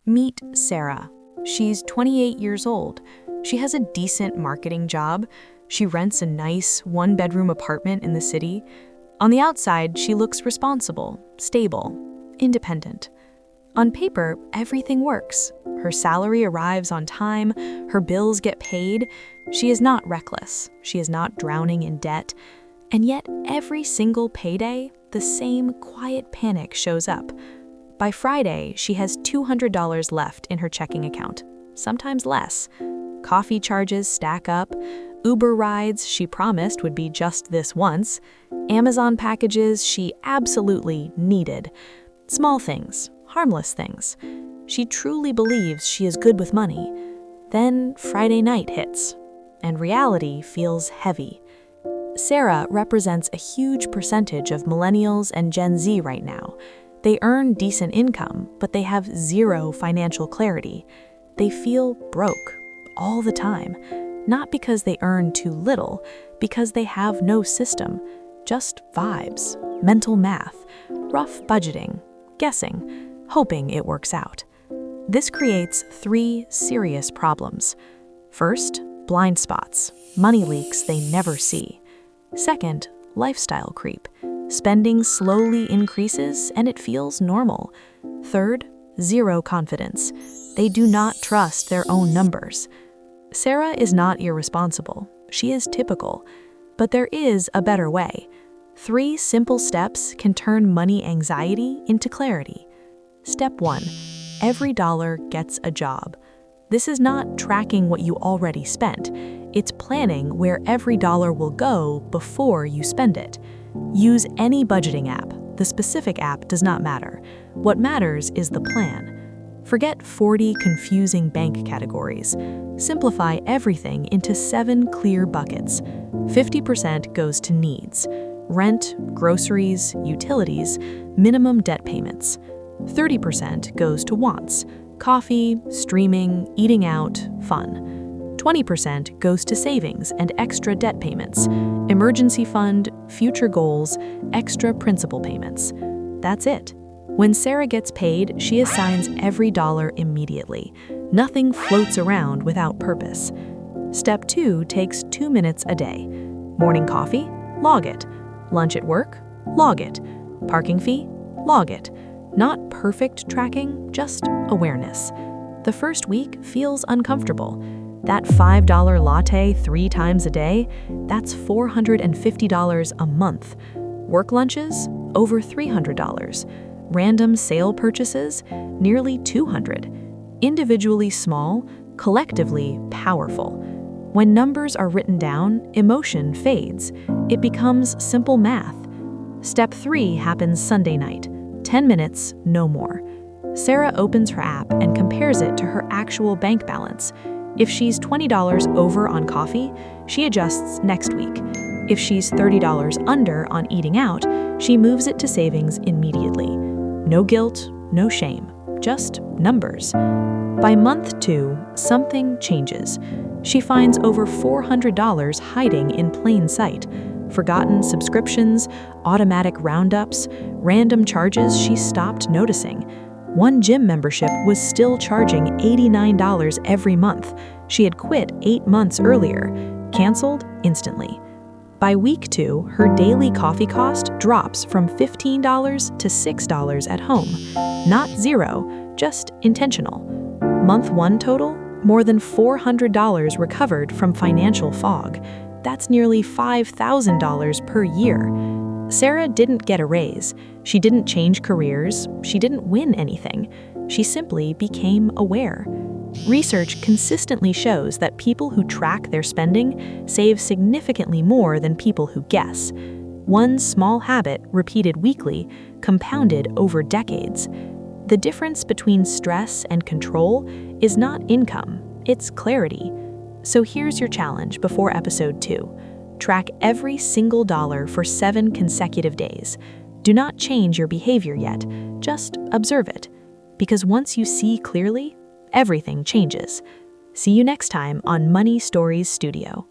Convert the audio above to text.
Meet Sarah. She's 28 years old. She has a decent marketing job. She rents a nice one-bedroom apartment in the city. On the outside, she looks responsible, stable, independent. On paper, everything works. Her salary arrives on time, her bills get paid. She is not reckless. She is not drowning in debt. And yet, every single payday, the same quiet panic shows up. By Friday, she has $200 left in her checking account, sometimes less. Coffee charges stack up, Uber rides she promised would be just this once, Amazon packages she absolutely needed. Small things, harmless things. She truly believes she is good with money. Then Friday night hits, and reality feels heavy. Sarah represents a huge percentage of millennials and Gen Z right now. They earn decent income, but they have zero financial clarity. They feel broke all the time, not because they earn too little, because they have no system, just vibes, mental math, rough budgeting, guessing, hoping it works out. This creates three serious problems. First, blind spots, money leaks they never see. Second, lifestyle creep. Spending slowly increases and it feels normal. Third, zero confidence. They do not trust their own numbers. Sarah is not irresponsible. She is typical. But there is a better way. 3 simple steps can turn money anxiety into clarity. Step 1. Every dollar gets a job. This is not tracking what you already spent. It's planning where every dollar will go before you spend it. Use any budgeting app. The specific app does not matter. What matters is the plan. Forget 40 confusing bank categories. Simplify everything into 7 clear buckets. 50% goes to needs: rent, groceries, utilities, minimum debt payments. 30% goes to wants: coffee, streaming, eating out, fun. 20% goes to savings and extra debt payments, emergency fund, future goals, extra principal payments. That's it. When Sarah gets paid, she assigns every dollar immediately. Nothing floats around without purpose. Step 2 takes 2 minutes a day. Morning coffee? Log it. Lunch at work? Log it. Parking fee? Log it. Not perfect tracking, just awareness. The first week feels uncomfortable. That $5 latte 3 times a day, that's $450 a month. Work lunches, over $300. Random sale purchases, nearly $200. Individually small, collectively powerful. When numbers are written down, emotion fades. It becomes simple math. Step 3 happens Sunday night. 10 minutes, no more. Sarah opens her app and compares it to her actual bank balance. If she's $20 over on coffee, she adjusts next week. If she's $30 under on eating out, she moves it to savings immediately. No guilt, no shame, just numbers. By month 2, something changes. She finds over $400 hiding in plain sight. Forgotten subscriptions, automatic roundups, random charges she stopped noticing. One gym membership was still charging $89 every month. She had quit 8 months earlier, canceled instantly. By week 2, her daily coffee cost drops from $15 to $6 at home. Not zero, just intentional. Month 1 total, more than $400 recovered from financial fog. That's nearly $5,000 per year. Sarah didn't get a raise. She didn't change careers. She didn't win anything. She simply became aware. Research consistently shows that people who track their spending save significantly more than people who guess. One small habit repeated weekly, compounded over decades. The difference between stress and control is not income, it's clarity. So here's your challenge before episode 2. Track every single dollar for 7 consecutive days. Do not change your behavior yet, just observe it. Because once you see clearly, everything changes. See you next time on Money Stories Studio.